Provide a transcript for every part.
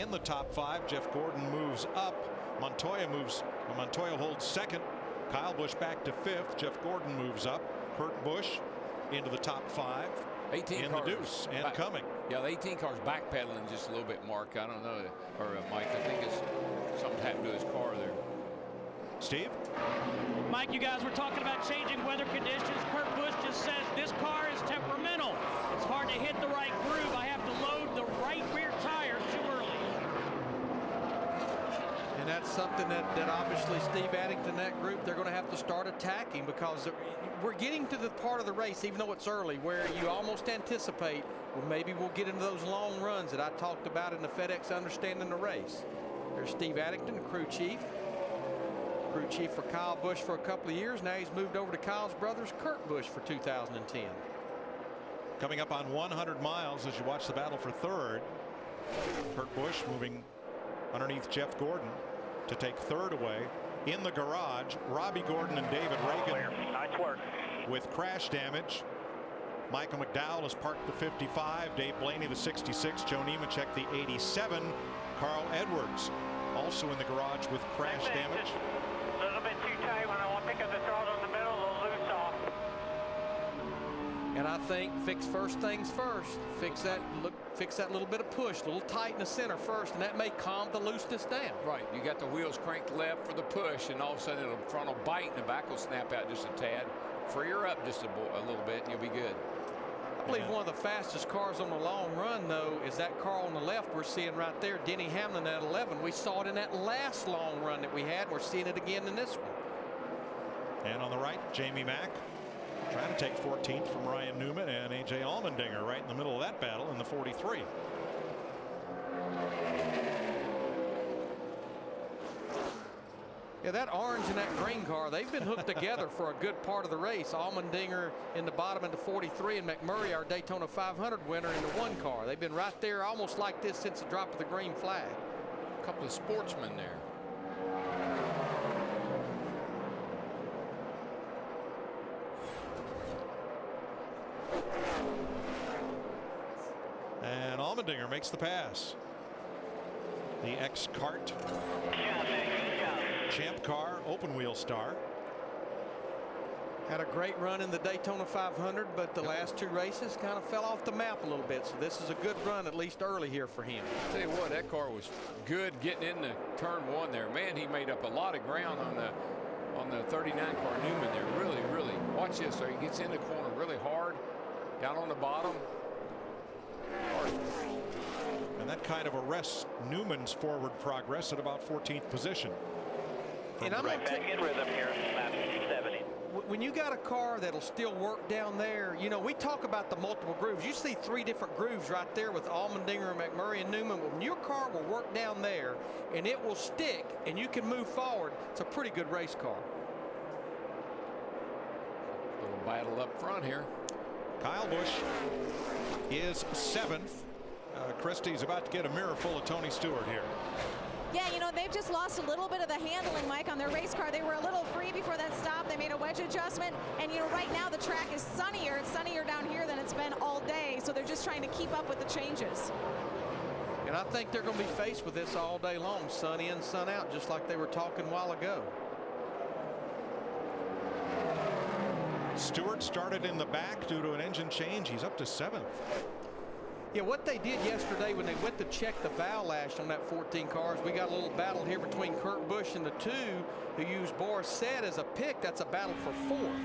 in the top 5. Jeff Gordon moves up. Montoya holds second. Kyle Busch back to 5th. Jeff Gordon moves up. Kurt Busch into the top 5. 18 in cars the deuce and coming. Yeah, the 18 cars backpedaling just a little bit, Mark. I don't know, or Mike. I think it's something happened to his car there. Steve? Mike, you guys were talking about changing weather conditions. Kurt Busch just says this car is temperamental. It's hard to hit the right groove. I have to load the right rear tire too early. And that's something that obviously Steve Addington and that group, they're going to have to start attacking, because we're getting to the part of the race, even though it's early, where you almost anticipate, well, maybe we'll get into those long runs that I talked about in the FedEx Understanding the Race. There's Steve Addington, crew chief for Kyle Busch for a couple of years. Now he's moved over to Kyle's brothers, Kurt Busch, for 2010. Coming up on 100 miles as you watch the battle for third. Kurt Busch moving underneath Jeff Gordon to take third away. In the garage, Robbie Gordon and David Reagan. Nice work. With crash damage. Michael McDowell has parked the 55. Dave Blaney the 66. Joe Nemechek the 87. Carl Edwards also in the garage with crash damage. A little bit too tight when I want to pick up the throttle in the middle, a little loose off. And I think fix first things first. Fix that little bit of push, a little tight in the center first, and that may calm the looseness down. Right. You got the wheels cranked left for the push, and all of a sudden the front will bite and the back will snap out just a tad. Free her up just a little bit and you'll be good. I believe one of the fastest cars on the long run, though, is that car on the left we're seeing right there, Denny Hamlin at 11. We saw it in that last long run that we had. We're seeing it again in this one. And on the right, Jamie Mack trying to take 14th from Ryan Newman and A.J. Allmendinger right in the middle of that battle in the 43. Yeah, that orange and that green car, they've been hooked together for a good part of the race. Allmendinger in the bottom in the 43 and McMurray, our Daytona 500 winner, in the 1 car. They've been right there almost like this since the drop of the green flag. A couple of sportsmen there. And Allmendinger makes the pass. The ex-kart champ car, open wheel star. Had a great run in the Daytona 500, but the last 2 races kind of fell off the map a little bit. So this is a good run, at least early here for him. I'll tell you what, that car was good getting into turn 1 there. Man, he made up a lot of ground on the 39 car Newman there. Really, really. Watch this. So he gets in the corner really hard, down on the bottom. And that kind of arrests Newman's forward progress at about 14th position. And I'm right back in rhythm here, lap 70. When you got a car that'll still work down there, you know, we talk about the multiple grooves. You see 3 different grooves right there with Allmendinger and McMurray and Newman. When your car will work down there and it will stick and you can move forward, it's a pretty good race car. Little battle up front here. Kyle Busch is 7th. Christie's about to get a mirror full of Tony Stewart here. Yeah, you know, they've just lost a little bit of the handling, Mike, on their race car. They were a little free before that stop. They made a wedge adjustment. And, you know, right now the track is sunnier. It's sunnier down here than it's been all day. So they're just trying to keep up with the changes. And I think they're going to be faced with this all day long, sun in, sun out, just like they were talking a while ago. Stewart started in the back due to an engine change. He's up to 7th. Yeah, what they did yesterday when they went to check the valve lash on that 14 cars, we got a little battle here between Kurt Busch and the 2 who used Boris Said as a pick. That's a battle for 4th.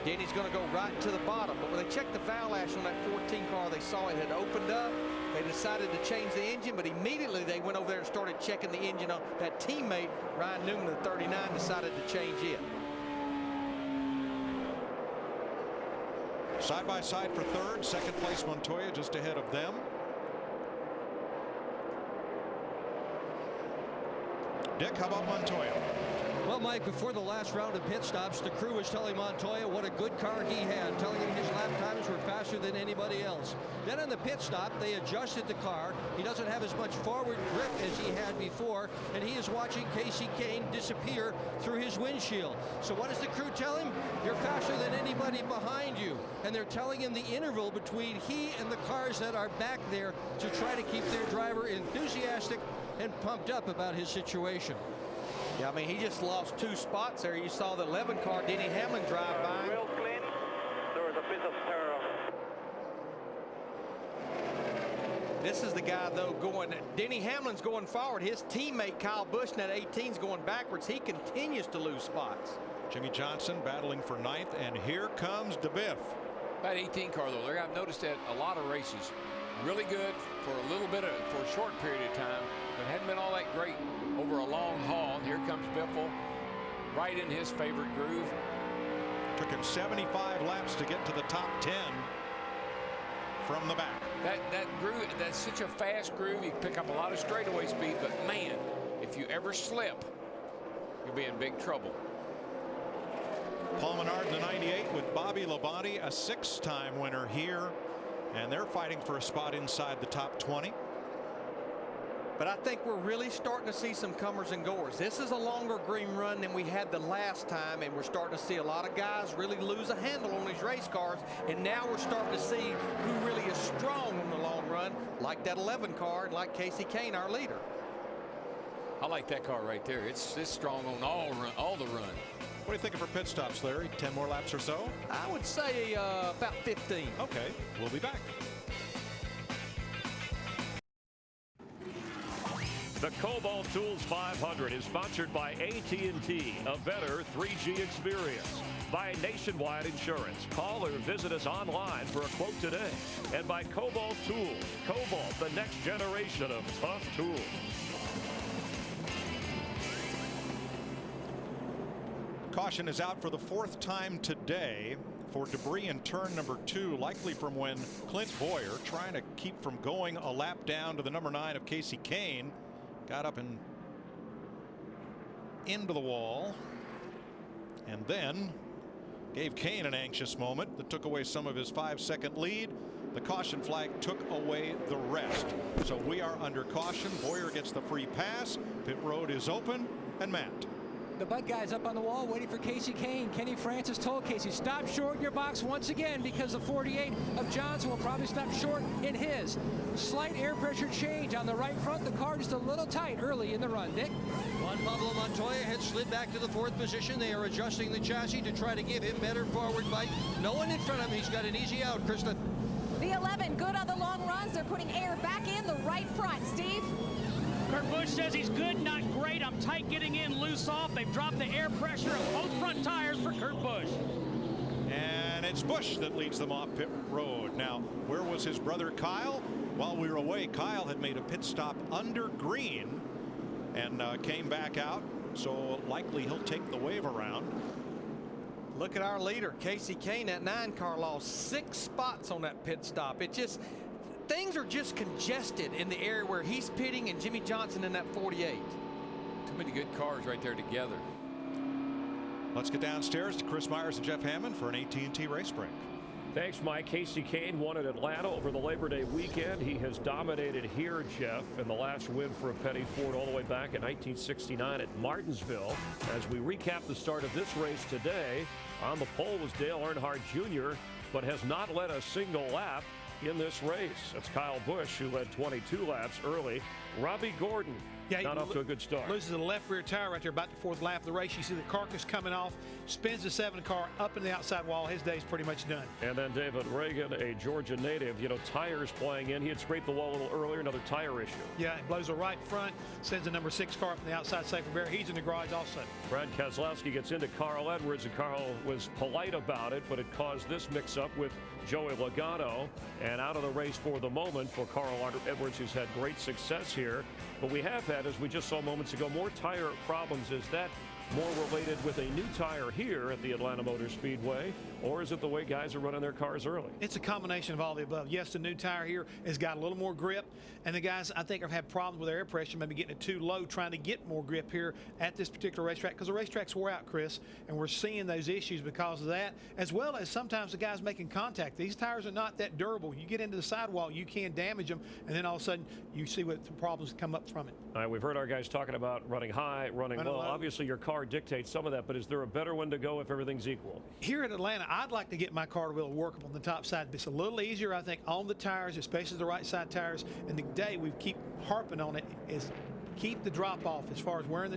Denny's going to go right to the bottom. But when they checked the valve lash on that 14 car, they saw it had opened up. They decided to change the engine, but immediately they went over there and started checking the engine on that teammate. Ryan Newman, the 39, decided to change it. Side by side for third, 2nd place Montoya just ahead of them. Dick, how about Montoya? Well, Mike, before the last round of pit stops, the crew was telling Montoya what a good car he had, telling him his lap times were faster than anybody else. Then on the pit stop, they adjusted the car. He doesn't have as much forward grip as he had before, and he is watching Kasey Kahne disappear through his windshield. So what does the crew tell him? You're faster than anybody behind you. And they're telling him the interval between he and the cars that are back there to try to keep their driver enthusiastic and pumped up about his situation. Yeah, I mean, he just lost 2 spots there. You saw the 11 car, Denny Hamlin, drive by. Real clean. There was a bit of stir. This is the guy, though, going. Denny Hamlin's going forward. His teammate, Kyle Busch, in that 18's going backwards. He continues to lose spots. Jimmy Johnson battling for 9th, and here comes DeBiff. That 18 car, though, I've noticed that a lot of races. Really good for a little bit for a short period of time, but hadn't been all that great over a long haul. And here comes Biffle, right in his favorite groove. Took him 75 laps to get to the top 10 from the back. That groove, that's such a fast groove. You pick up a lot of straightaway speed, but man, if you ever slip, you'll be in big trouble. Paul Menard in the 98 with Bobby Labonte, a 6-time winner here, and they're fighting for a spot inside the top 20. But I think we're really starting to see some comers and goers. This is a longer green run than we had the last time, and we're starting to see a lot of guys really lose a handle on these race cars. And now we're starting to see who really is strong on the long run, like that 11 car, and like Kasey Kahne, our leader. I like that car right there. It's strong on all the run. What do you think of for pit stops, Larry? 10 more laps or so? I would say about 15. Okay, we'll be back. The Kobalt Tools 500 is sponsored by AT&T, a better 3G experience. By Nationwide Insurance. Call or visit us online for a quote today. And by Kobalt Tools. Kobalt, the next generation of tough tools. Caution is out for the 4th time today for debris in turn number 2, likely from when Clint Boyer, trying to keep from going a lap down to the number 9 of Kasey Kahne, got up and into the wall and then gave Kahne an anxious moment that took away some of his 5-second lead. The caution flag took away the rest. So we are under caution. Boyer gets the free pass. Pit road is open. And Matt. The Bud guy's up on the wall waiting for Kasey Kahne. Kenny Francis told Kasey, stop short in your box once again, because the 48 of Johnson will probably stop short in his. Slight air pressure change on the right front. The car just a little tight early in the run. Nick? Juan Pablo Montoya had slid back to the 4th position. They are adjusting the chassis to try to give him better forward bite. No one in front of him. He's got an easy out, Krista. The 11, good on the long runs. They're putting air back in the right front. Steve? Kurt Busch says he's good, not great. I'm tight getting in, loose off. They've dropped the air pressure of both front tires for Kurt Busch. And it's Busch that leads them off pit road. Now, where was his brother Kyle? While we were away, Kyle had made a pit stop under green and came back out. So likely he'll take the wave around. Look at our leader, Kasey Kahne. That 9 car lost 6 spots on that pit stop. It just, things are just congested in the area where he's pitting and Jimmy Johnson in that 48. Too many good cars right there together. Let's get downstairs to Chris Myers and Jeff Hammond for an AT&T race break. Thanks, Mike. Kasey Kahne won at Atlanta over the Labor Day weekend. He has dominated here, Jeff, in the last win for a Petty Ford all the way back in 1969 at Martinsville. As we recap the start of this race today, on the pole was Dale Earnhardt Jr., but has not led a single lap in this race. It's Kyle Busch, who led 22 laps early. Robbie Gordon, not off to a good start. Loses the left rear tire right there about the 4th lap of the race. You see the carcass coming off, spins the 7 car up in the outside wall. His day's pretty much done. And then David Reagan, a Georgia native, tires playing in. He had scraped the wall a little earlier, another tire issue. Yeah, it blows the right front, sends the number 6 car up in the outside safety barrier. He's in the garage also. Brad Keselowski gets into Carl Edwards, and Carl was polite about it, but it caused this mix-up with Joey Logano, and out of the race for the moment for Carl Edwards, who's had great success here. But we have had, as we just saw moments ago, more tire problems as that more related with a new tire here at the Atlanta Motor Speedway, or is it the way guys are running their cars early? It's a combination of all the above. Yes, the new tire here has got a little more grip, and the guys, I think, have had problems with their air pressure, maybe getting it too low, trying to get more grip here at this particular racetrack, because the racetrack's wore out, Chris, and we're seeing those issues because of that, as well as sometimes the guys making contact. These tires are not that durable. You get into the sidewall, you can damage them, and then all of a sudden you see what the problems come up from it. All right, we've heard our guys talking about running high, running low. Obviously, your car dictates some of that, but is there a better one to go if everything's equal? Here at Atlanta, I'd like to get my car to be able to work on the top side. It's a little easier, I think, on the tires, especially the right side tires. And the day we keep harping on it is keep the drop off as far as wearing the